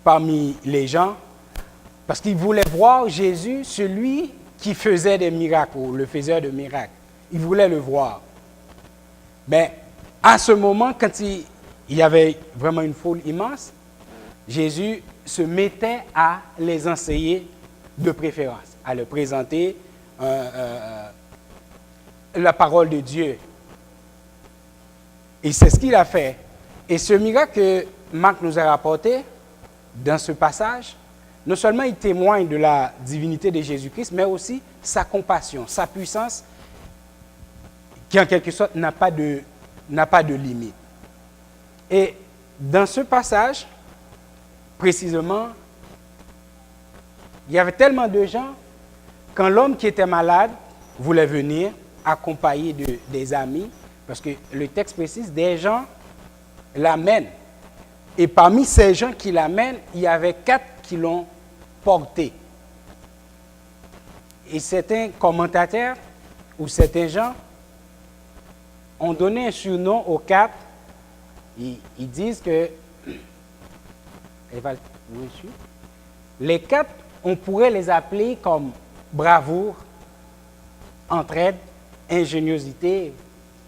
parmi les gens parce qu'ils voulaient voir Jésus, celui qui faisait des miracles, ou le faiseur de miracles. Ils voulaient le voir. Mais à ce moment, quand il y avait vraiment une foule immense, Jésus se mettait à les enseigner de préférence, à leur présenter la parole de Dieu. Et c'est ce qu'il a fait. Et ce miracle que Marc nous a rapporté dans ce passage, non seulement il témoigne de la divinité de Jésus-Christ, mais aussi sa compassion, sa puissance, qui en quelque sorte n'a pas de limite. Et dans ce passage, précisément, il y avait tellement de gens, quand l'homme qui était malade voulait venir, accompagné des amis, parce que le texte précise, des gens l'amènent. Et parmi ces gens qui l'amènent, il y avait 4 qui l'ont porté. Et certains commentateurs ou certains gens ont donné un surnom aux 4. Ils disent que les 4, on pourrait les appeler comme bravoure, entraide, ingéniosité,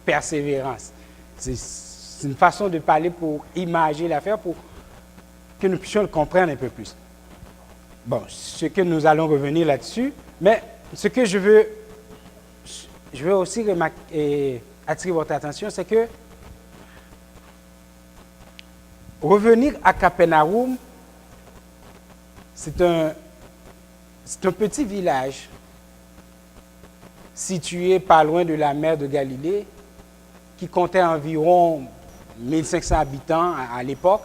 persévérance. C'est une façon de parler pour imaginer l'affaire, pour que nous puissions le comprendre un peu plus. Bon, ce que nous allons revenir là-dessus, mais ce que je veux aussi attirer votre attention, c'est que revenir à Capernaum, c'est un petit village situé pas loin de la mer de Galilée, qui comptait environ 1500 habitants à l'époque.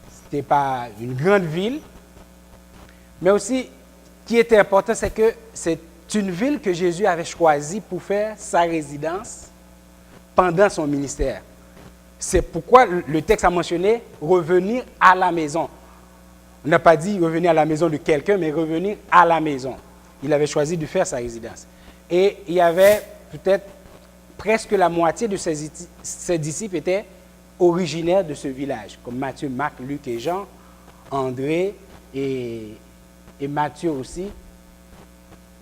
Ce n'était pas une grande ville. Mais aussi, ce qui était important, c'est que c'est une ville que Jésus avait choisie pour faire sa résidence pendant son ministère. C'est pourquoi le texte a mentionné revenir à la maison. On n'a pas dit revenir à la maison de quelqu'un, mais revenir à la maison. Il avait choisi de faire sa résidence. Et il y avait peut-être presque la moitié de ses disciples étaient originaires de ce village, comme Matthieu, Marc, Luc et Jean, André et Matthieu aussi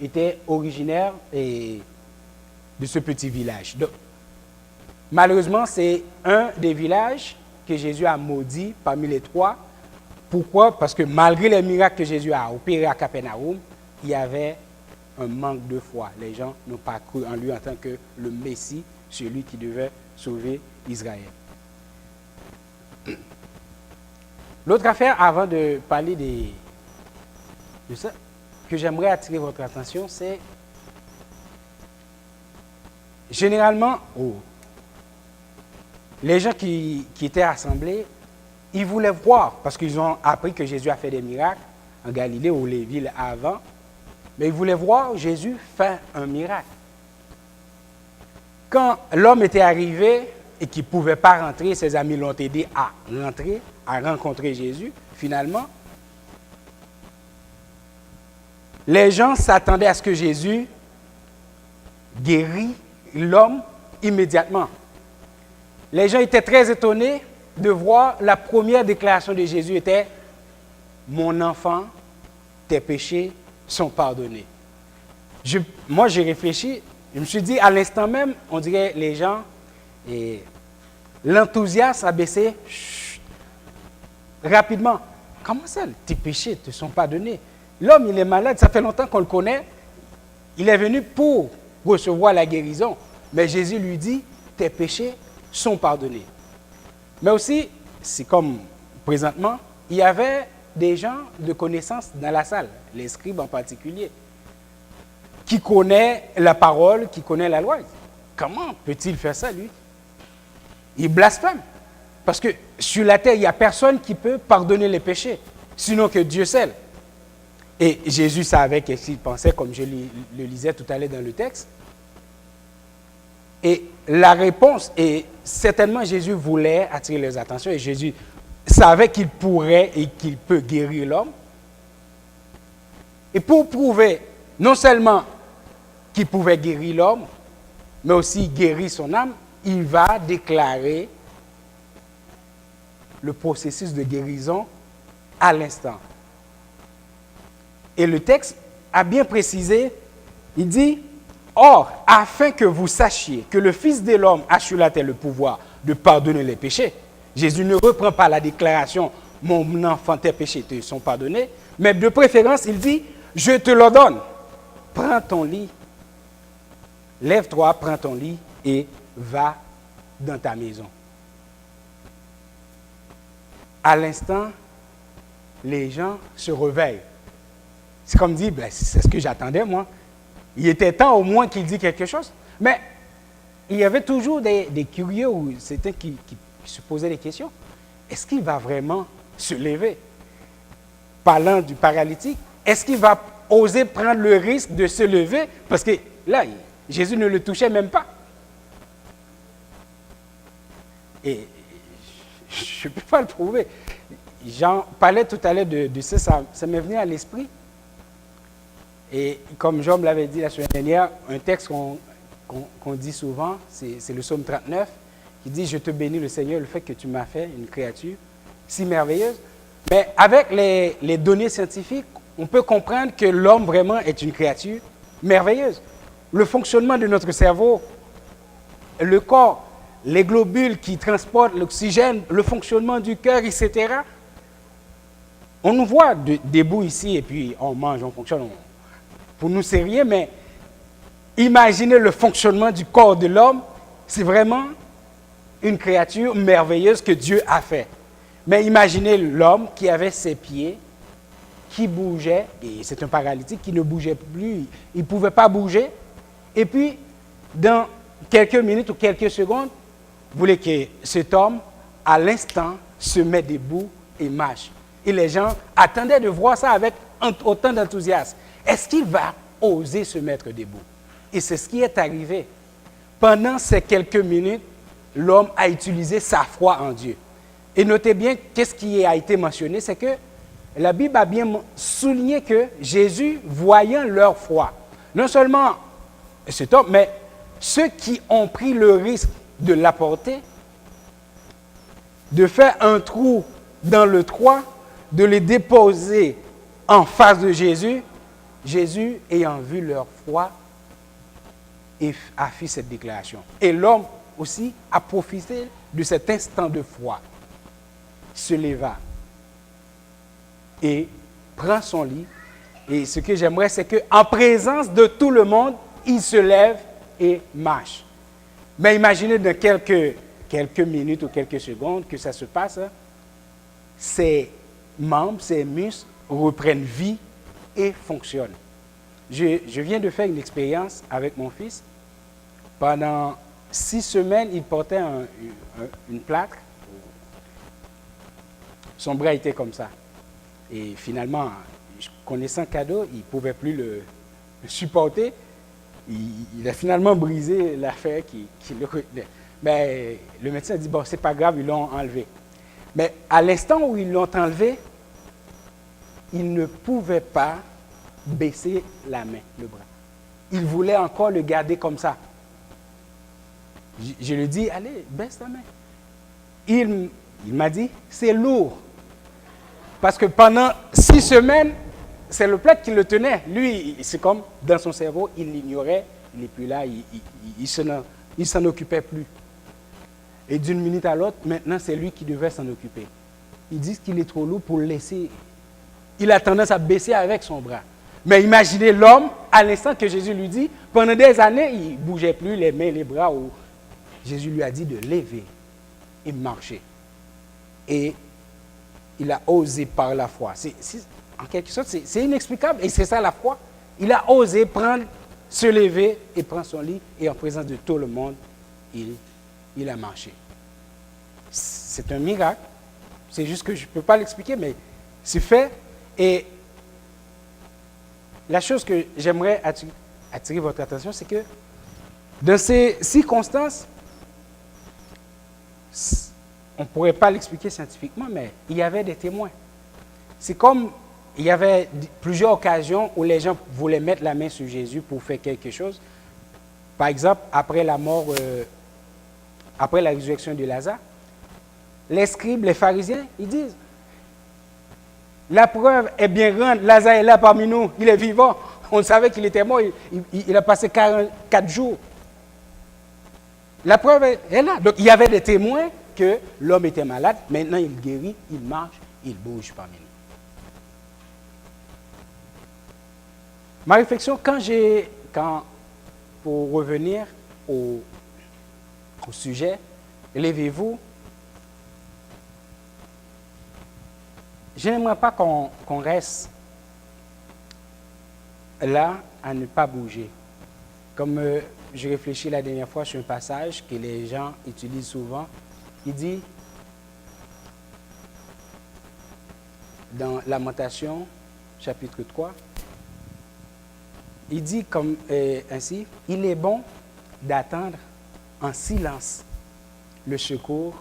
étaient originaires de ce petit village. Donc, malheureusement, c'est un des villages que Jésus a maudit parmi les 3. Pourquoi? Parce que malgré les miracles que Jésus a opérés à Capernaum, il y avait un manque de foi. Les gens n'ont pas cru en lui en tant que le Messie, celui qui devait sauver Israël. L'autre affaire, avant de parler de ça, que j'aimerais attirer votre attention, c'est généralement, les gens qui étaient rassemblés, ils voulaient voir, parce qu'ils ont appris que Jésus a fait des miracles en Galilée ou les villes avant, mais ils voulaient voir Jésus faire un miracle. Quand l'homme était arrivé et qu'il ne pouvait pas rentrer, ses amis l'ont aidé à rentrer, à rencontrer Jésus, finalement, les gens s'attendaient à ce que Jésus guérisse l'homme immédiatement. Les gens étaient très étonnés de voir la première déclaration de Jésus était « Mon enfant, tes péchés sont pardonnés ». Moi, j'ai réfléchi, je me suis dit, à l'instant même, on dirait les gens, l'enthousiasme a baissé rapidement. Comment ça, tes péchés te sont pardonnés? L'homme, il est malade, ça fait longtemps qu'on le connaît. Il est venu pour recevoir la guérison. Mais Jésus lui dit, tes péchés sont pardonnés. Mais aussi, c'est comme présentement, il y avait des gens de connaissance dans la salle, les scribes en particulier, qui connaissent la parole, qui connaissent la loi. Comment peut-il faire ça, lui? Il blasphème. Parce que sur la terre, il n'y a personne qui peut pardonner les péchés, sinon que Dieu seul. Et Jésus savait qu'est-ce qu'il pensait, comme je le lisais tout à l'heure dans le texte. Et la réponse, et certainement Jésus voulait attirer leurs attentions, et Jésus savait qu'il pourrait et qu'il peut guérir l'homme. Et pour prouver non seulement qu'il pouvait guérir l'homme, mais aussi guérir son âme, il va déclarer le processus de guérison à l'instant. Et le texte a bien précisé, il dit, « Or, afin que vous sachiez que le Fils de l'homme a sur la terre le pouvoir de pardonner les péchés. » Jésus ne reprend pas la déclaration, « Mon enfant, tes péchés te sont pardonnés », mais de préférence, il dit, « Je te l'ordonne, prends ton lit, lève-toi, prends ton lit et va dans ta maison. » À l'instant, les gens se réveillent. C'est comme dire, ben, c'est ce que j'attendais, moi. Il était temps au moins qu'il dise quelque chose. Mais il y avait toujours des curieux ou certains qui se posaient des questions. Est-ce qu'il va vraiment se lever? Parlant du paralytique, est-ce qu'il va oser prendre le risque de se lever? Parce que là, Jésus ne le touchait même pas. Et je ne peux pas le prouver. J'en parlais tout à l'heure de ça m'est venu à l'esprit. Et comme Jean me l'avait dit la semaine dernière, un texte qu'on dit souvent, c'est le psaume 39, qui dit « Je te bénis le Seigneur, le fait que tu m'as fait une créature si merveilleuse. » Mais avec les données scientifiques, on peut comprendre que l'homme vraiment est une créature merveilleuse. Le fonctionnement de notre cerveau, le corps, les globules qui transportent l'oxygène, le fonctionnement du cœur, etc. On nous voit debout ici et puis on mange, on fonctionne. Pour nous, c'est rien, mais imaginez le fonctionnement du corps de l'homme, c'est vraiment une créature merveilleuse que Dieu a fait. Mais imaginez l'homme qui avait ses pieds, qui bougeait, et c'est un paralytique qui ne bougeait plus, il ne pouvait pas bouger, et puis dans quelques minutes ou quelques secondes, vous voulez que cet homme, à l'instant, se met debout et marche. Et les gens attendaient de voir ça avec autant d'enthousiasme. Est-ce qu'il va oser se mettre debout? Et c'est ce qui est arrivé. Pendant ces quelques minutes, l'homme a utilisé sa foi en Dieu. Et notez bien, qu'est-ce qui a été mentionné, c'est que la Bible a bien souligné que Jésus, voyant leur foi, non seulement cet homme, mais ceux qui ont pris le risque de l'apporter, de faire un trou dans le toit, de les déposer en face de Jésus, Jésus, ayant vu leur foi, a fait cette déclaration. Et l'homme aussi a profité de cet instant de foi, se leva et prend son lit. Et ce que j'aimerais, c'est qu'en présence de tout le monde, il se lève et marche. Mais imaginez dans quelques minutes ou quelques secondes que ça se passe, ses membres, ses muscles reprennent vie et fonctionnent. Je viens de faire une expérience avec mon fils. Pendant 6 semaines, il portait une plâtre. Son bras était comme ça. Et finalement, connaissant Cadeau, il ne pouvait plus le supporter. Il a finalement brisé l'affaire qui le retenait. Mais le médecin a dit, bon, c'est pas grave, ils l'ont enlevé. Mais à l'instant où ils l'ont enlevé, il ne pouvait pas baisser la main, le bras. Il voulait encore le garder comme ça. Je lui dis, allez, baisse ta main. Il m'a dit, c'est lourd. Parce que pendant 6 semaines, c'est le plâtre qui le tenait. Lui, c'est comme dans son cerveau, il l'ignorait, il n'est plus là, il s'en occupait plus. Et d'une minute à l'autre, maintenant, c'est lui qui devait s'en occuper. Ils disent qu'il est trop lourd pour le laisser. Il a tendance à baisser avec son bras. Mais imaginez l'homme, à l'instant que Jésus lui dit, pendant des années, il ne bougeait plus les mains, les bras. Jésus lui a dit de lever et marcher. Et il a osé par la foi. En quelque sorte, c'est inexplicable. Et c'est ça la foi. Il a osé se lever et prendre son lit. Et en présence de tout le monde, il a marché. C'est un miracle. C'est juste que je ne peux pas l'expliquer, mais c'est fait. Et la chose que j'aimerais attirer votre attention, c'est que dans ces circonstances, on ne pourrait pas l'expliquer scientifiquement, mais il y avait des témoins. C'est comme il y avait plusieurs occasions où les gens voulaient mettre la main sur Jésus pour faire quelque chose. Par exemple, après la mort, après la résurrection de Lazare, les scribes, les pharisiens, ils disent, La preuve est bien grande. Lazare est là parmi nous. Il est vivant. On savait qu'il était mort. Il a passé 44 jours. La preuve est là. Donc, il y avait des témoins que l'homme était malade. Maintenant, il guérit, il marche, il bouge parmi nous. Ma réflexion, pour revenir au sujet, levez-vous. Je n'aimerais pas qu'on reste là à ne pas bouger. Comme je réfléchis la dernière fois sur un passage que les gens utilisent souvent, il dit, dans Lamentation, chapitre 3, il dit comme ainsi, « Il est bon d'attendre en silence le secours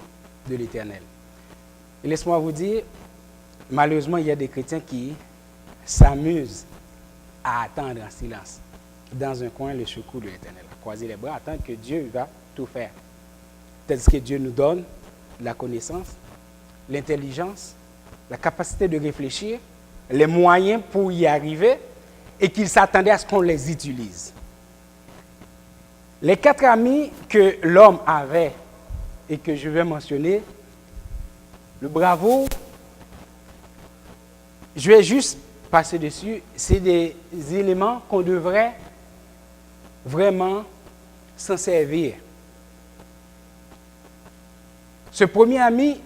de l'Éternel. » Et laisse-moi vous dire, malheureusement, il y a des chrétiens qui s'amusent à attendre en silence, dans un coin, le secours de l'Éternel. Croiser les bras, attendre que Dieu va tout faire. Tandis que Dieu nous donne la connaissance, l'intelligence, la capacité de réfléchir, les moyens pour y arriver, et qu'il s'attendait à ce qu'on les utilise. Les 4 amis que l'homme avait, et que je vais mentionner, le bravo, je vais juste passer dessus, c'est des éléments qu'on devrait vraiment s'en servir. Ce premier ami,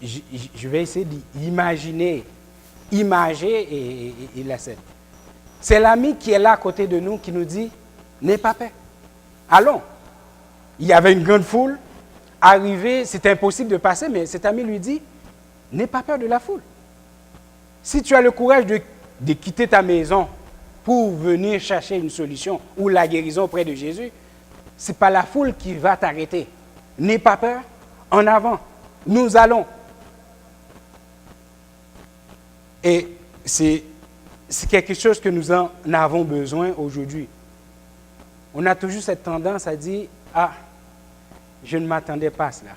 je vais essayer d'imaginer, imager et la scène. C'est l'ami qui est là à côté de nous qui nous dit, n'aie pas peur. Allons. Il y avait une grande foule. Arrivé, c'était impossible de passer, mais cet ami lui dit, n'aie pas peur de la foule. Si tu as le courage de quitter ta maison pour venir chercher une solution ou la guérison auprès de Jésus, ce n'est pas la foule qui va t'arrêter. N'aie pas peur, en avant, nous allons. Et c'est quelque chose que nous en avons besoin aujourd'hui. On a toujours cette tendance à dire, ah, je ne m'attendais pas à cela.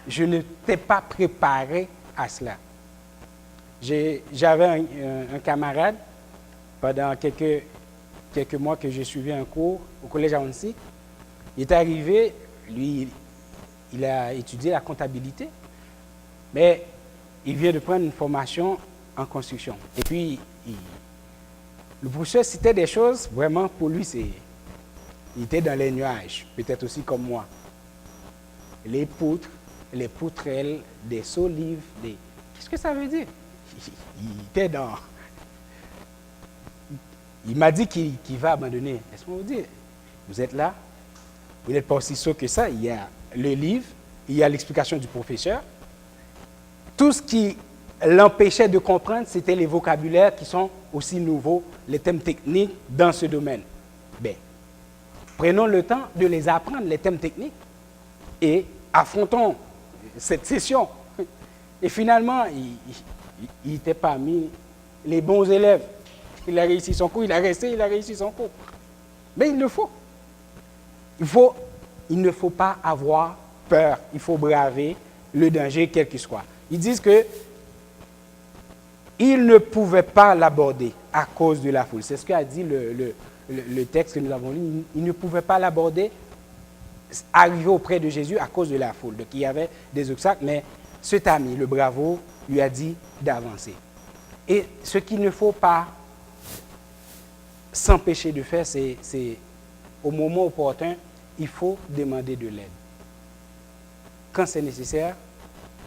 Je ne t'ai pas préparé à cela. J'avais un camarade, pendant quelques mois que j'ai suivi un cours au collège à Annecy. Il est arrivé, lui, il a étudié la comptabilité, mais il vient de prendre une formation en construction. Et puis, le professeur citait des choses, vraiment, pour lui, il était dans les nuages, peut-être aussi comme moi. Les poutres, les poutrelles, des solives, Qu'est-ce que ça veut dire? Il était dans... Il m'a dit qu'il va abandonner. Laisse-moi vous dire, vous êtes là, vous n'êtes pas aussi sûr que ça. Il y a le livre, il y a l'explication du professeur. Tout ce qui l'empêchait de comprendre, c'était les vocabulaires qui sont aussi nouveaux, les thèmes techniques dans ce domaine. Bien, prenons le temps de les apprendre, les thèmes techniques, et affrontons cette session. Et finalement, il était parmi les bons élèves. Il a réussi son cours, il a réussi son cours. Mais il le faut. Il ne faut pas avoir peur. Il faut braver le danger, quel qu'il soit. Ils disent que il ne pouvait pas l'aborder à cause de la foule. C'est ce qu'a dit le texte que nous avons lu. Il ne pouvait pas l'aborder, arriver auprès de Jésus à cause de la foule. Donc il y avait des obstacles, mais cet ami, le bravo, lui a dit d'avancer. Et ce qu'il ne faut pas s'empêcher de faire, c'est au moment opportun, il faut demander de l'aide. Quand c'est nécessaire,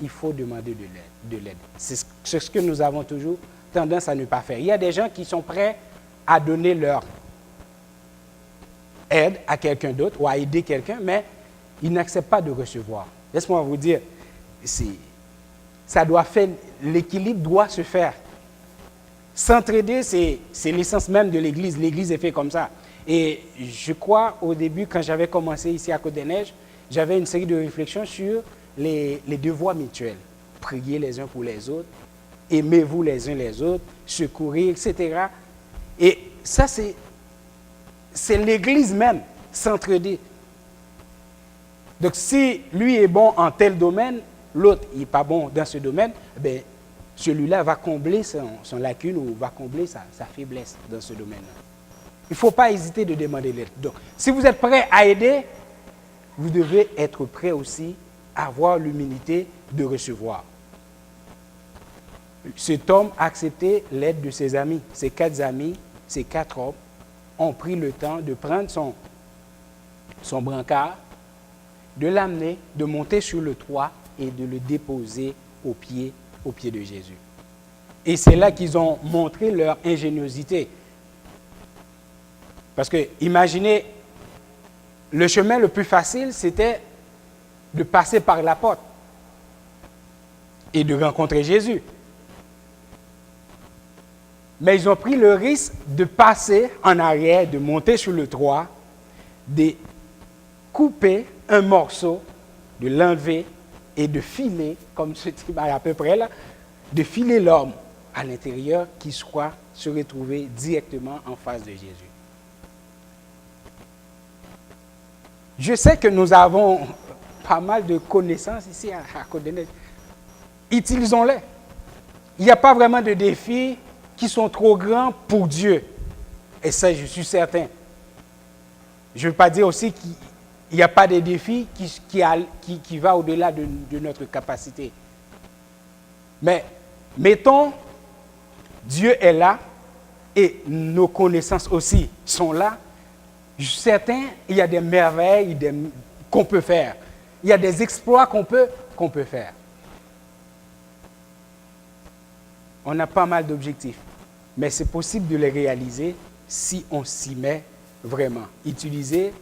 il faut demander de l'aide. C'est ce que nous avons toujours tendance à ne pas faire. Il y a des gens qui sont prêts à donner leur aide à quelqu'un d'autre ou à aider quelqu'un, mais ils n'acceptent pas de recevoir. Laisse-moi vous dire, ça doit faire, l'équilibre doit se faire. S'entraider, c'est l'essence même de l'Église. L'Église est faite comme ça. Et je crois, au début, quand j'avais commencé ici à Côte-des-Neiges, j'avais une série de réflexions sur les devoirs mutuels. Prier les uns pour les autres, aimez-vous les uns les autres, secourir, etc. Et ça, c'est l'Église même, s'entraider. Donc, si lui est bon en tel domaine, l'autre n'est pas bon dans ce domaine, ben, celui-là va combler son lacune ou va combler sa faiblesse dans ce domaine-là. Il ne faut pas hésiter de demander l'aide. Donc, si vous êtes prêt à aider, vous devez être prêt aussi à avoir l'humilité de recevoir. Cet homme a accepté l'aide de ses amis. Ses 4 amis, ces 4 hommes, ont pris le temps de prendre son brancard, de l'amener, de monter sur le toit et de le déposer au pied de Jésus. Et c'est là qu'ils ont montré leur ingéniosité. Parce que, imaginez, le chemin le plus facile, c'était de passer par la porte et de rencontrer Jésus. Mais ils ont pris le risque de passer en arrière, de monter sur le toit, de couper un morceau, de l'enlever et de filer, comme ce type à peu près là, de filer l'homme à l'intérieur qui soit se retrouver directement en face de Jésus. Je sais que nous avons pas mal de connaissances ici à Côte-des-Neiges. Utilisons-les. Il n'y a pas vraiment de défis qui sont trop grands pour Dieu. Et ça, je suis certain. Je ne veux pas dire aussi qu'il n'y a pas de défis qui va au-delà de notre capacité. Mais mettons, Dieu est là et nos connaissances aussi sont là. Je suis certain, il y a des merveilles qu'on peut faire. Il y a des exploits qu'on peut faire. On a pas mal d'objectifs, mais c'est possible de les réaliser si on s'y met vraiment. Utiliser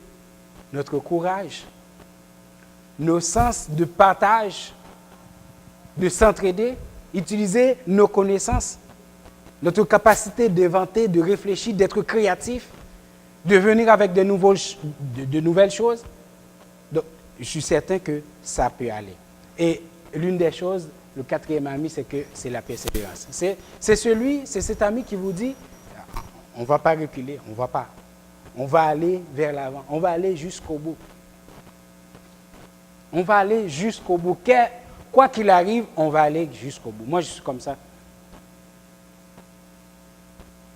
notre courage, nos sens de partage, de s'entraider, utiliser nos connaissances, notre capacité d'inventer, de réfléchir, d'être créatif, de venir avec de nouvelles choses. Donc, je suis certain que ça peut aller. Et l'une des choses, le 4e ami, c'est que c'est la persévérance. C'est cet ami qui vous dit, on ne va pas reculer, on ne va pas. On va aller vers l'avant, on va aller jusqu'au bout. On va aller jusqu'au bout. Quoi qu'il arrive, on va aller jusqu'au bout. Moi, je suis comme ça.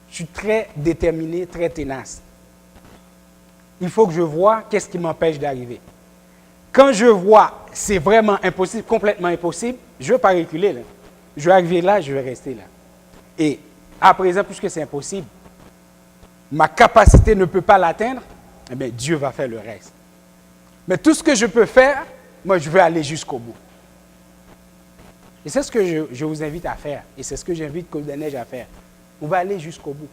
Je suis très déterminé, très tenace. Il faut que je vois qu'est-ce qui m'empêche d'arriver. Quand je vois c'est vraiment impossible, complètement impossible, je ne vais pas reculer. Là. Je vais arriver là, je vais rester là. Et à présent, puisque c'est impossible, ma capacité ne peut pas l'atteindre, eh bien, Dieu va faire le reste. Mais tout ce que je peux faire, moi, je veux aller jusqu'au bout. Et c'est ce que je vous invite à faire. Et c'est ce que j'invite Côte-des-Neiges à faire. On va aller jusqu'au bout.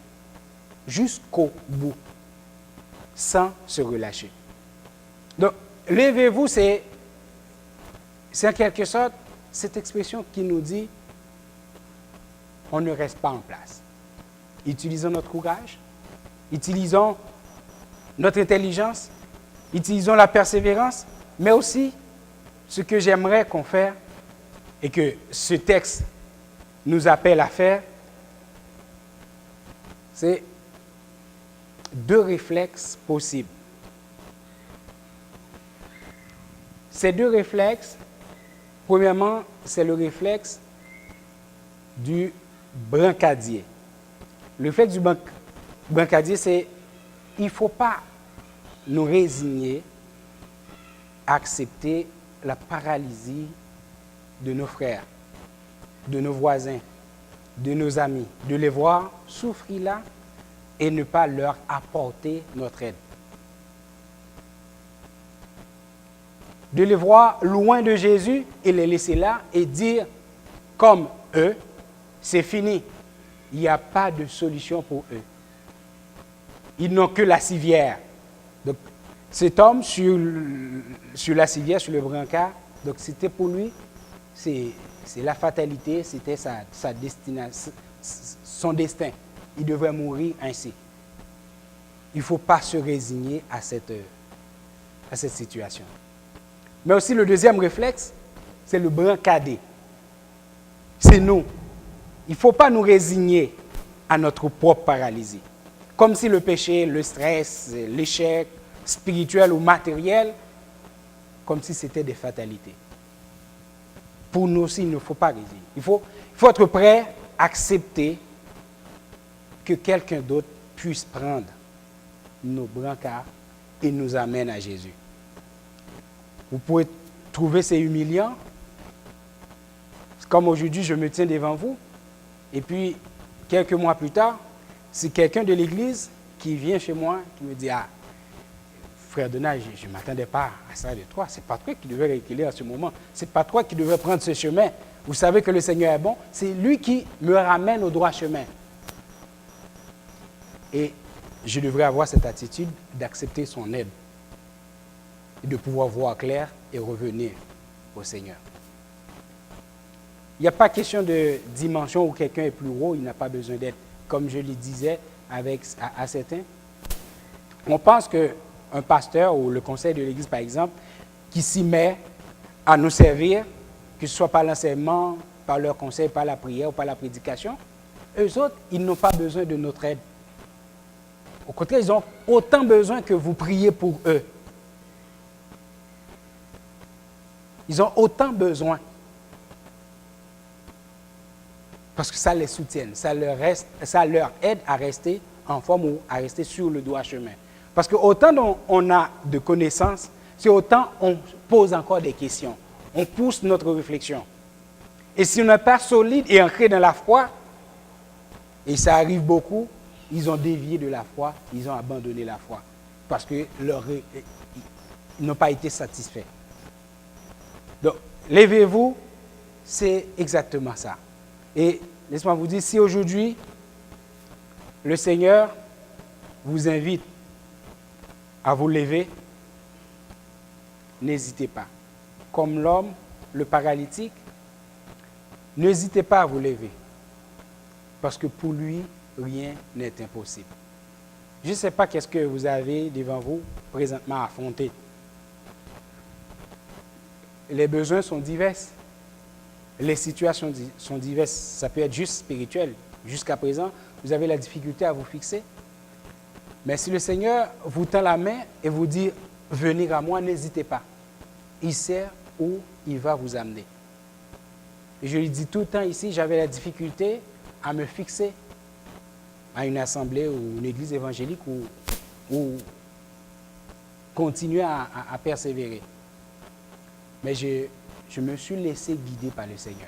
Jusqu'au bout. Sans se relâcher. Donc, levez-vous, c'est en quelque sorte cette expression qui nous dit on ne reste pas en place. Utilisons notre courage, utilisons notre intelligence, utilisons la persévérance, mais aussi ce que j'aimerais qu'on fasse et que ce texte nous appelle à faire, c'est 2 réflexes possibles. Ces 2 réflexes, premièrement, c'est le réflexe du brancadier. Le réflexe du brancadier, c'est il ne faut pas nous résigner à accepter la paralysie de nos frères, de nos voisins, de nos amis, de les voir souffrir là et ne pas leur apporter notre aide. De les voir loin de Jésus et les laisser là et dire, comme eux, c'est fini. Il n'y a pas de solution pour eux. Ils n'ont que la civière. Donc, cet homme sur la civière, sur le brancard, donc c'était pour lui, c'est la fatalité, c'était sa destination, son destin. Il devrait mourir ainsi. Il ne faut pas se résigner à cette situation. Mais aussi le deuxième réflexe, c'est le brancader. C'est nous. Il ne faut pas nous résigner à notre propre paralysie. Comme si le péché, le stress, l'échec spirituel ou matériel, comme si c'était des fatalités. pour nous aussi, il ne faut pas résigner. Il faut être prêt à accepter que quelqu'un d'autre puisse prendre nos brancards et nous amène à Jésus. Vous pouvez trouver c'est humiliant. Comme aujourd'hui, je me tiens devant vous. Et puis, quelques mois plus tard, c'est quelqu'un de l'église qui vient chez moi, qui me dit, ah, frère Donald, je ne m'attendais pas à ça de toi. C'est pas toi qui devais reculer à ce moment. C'est pas toi qui devais prendre ce chemin. Vous savez que le Seigneur est bon. C'est lui qui me ramène au droit chemin. Et je devrais avoir cette attitude d'accepter son aide et de pouvoir voir clair et revenir au Seigneur. Il n'y a pas question de dimension où quelqu'un est plus haut, il n'a pas besoin d'aide. Comme je le disais à certains, on pense qu'un pasteur ou le conseil de l'Église, par exemple, qui s'y met à nous servir, que ce soit par l'enseignement, par leur conseil, par la prière ou par la prédication, eux autres, ils n'ont pas besoin de notre aide. Au contraire, ils ont autant besoin que vous priez pour eux. Ils ont autant besoin. Parce que ça les soutient, ça leur aide à rester en forme ou à rester sur le droit chemin. Parce que autant on a de connaissances, c'est autant on pose encore des questions. On pousse notre réflexion. Et si on n'est pas solide et ancré dans la foi, et ça arrive beaucoup, ils ont dévié de la foi, ils ont abandonné la foi. Parce qu'ils n'ont pas été satisfaits. Donc, levez-vous, c'est exactement ça. Et laissez-moi vous dire, si aujourd'hui, le Seigneur vous invite à vous lever, n'hésitez pas. Comme l'homme, le paralytique, n'hésitez pas à vous lever. Parce que pour lui, rien n'est impossible. Je ne sais pas qu'est-ce que vous avez devant vous présentement à affronter. Les besoins sont divers. Les situations sont diverses. Ça peut être juste spirituel. Jusqu'à présent, vous avez la difficulté à vous fixer. Mais si le Seigneur vous tend la main et vous dit « Venez à moi », n'hésitez pas. Il sait où il va vous amener. Et je lui dis tout le temps ici, j'avais la difficulté à me fixer à une assemblée ou une église évangélique ou continuer à persévérer. Mais je me suis laissé guider par le Seigneur.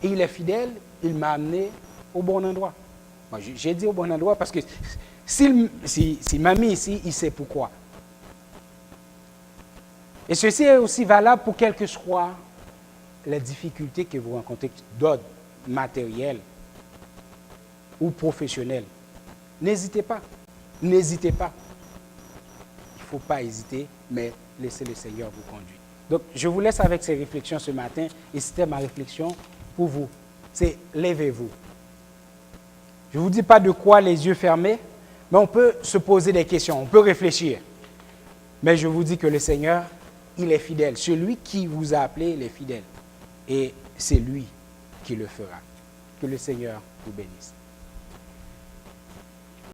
Et il est fidèle, il m'a amené au bon endroit. Moi, j'ai dit au bon endroit parce que s'il m'a mis ici, il sait pourquoi. Et ceci est aussi valable pour quelles que soient les difficultés que vous rencontrez d'ordre matériel ou professionnel. N'hésitez pas. N'hésitez pas. Il ne faut pas hésiter, mais laissez le Seigneur vous conduire. Donc, je vous laisse avec ces réflexions ce matin. Et c'était ma réflexion pour vous. C'est levez-vous. Je ne vous dis pas de quoi les yeux fermés, mais on peut se poser des questions, on peut réfléchir. Mais je vous dis que le Seigneur, il est fidèle. Celui qui vous a appelé, il est fidèle. Et c'est lui qui le fera. Que le Seigneur vous bénisse.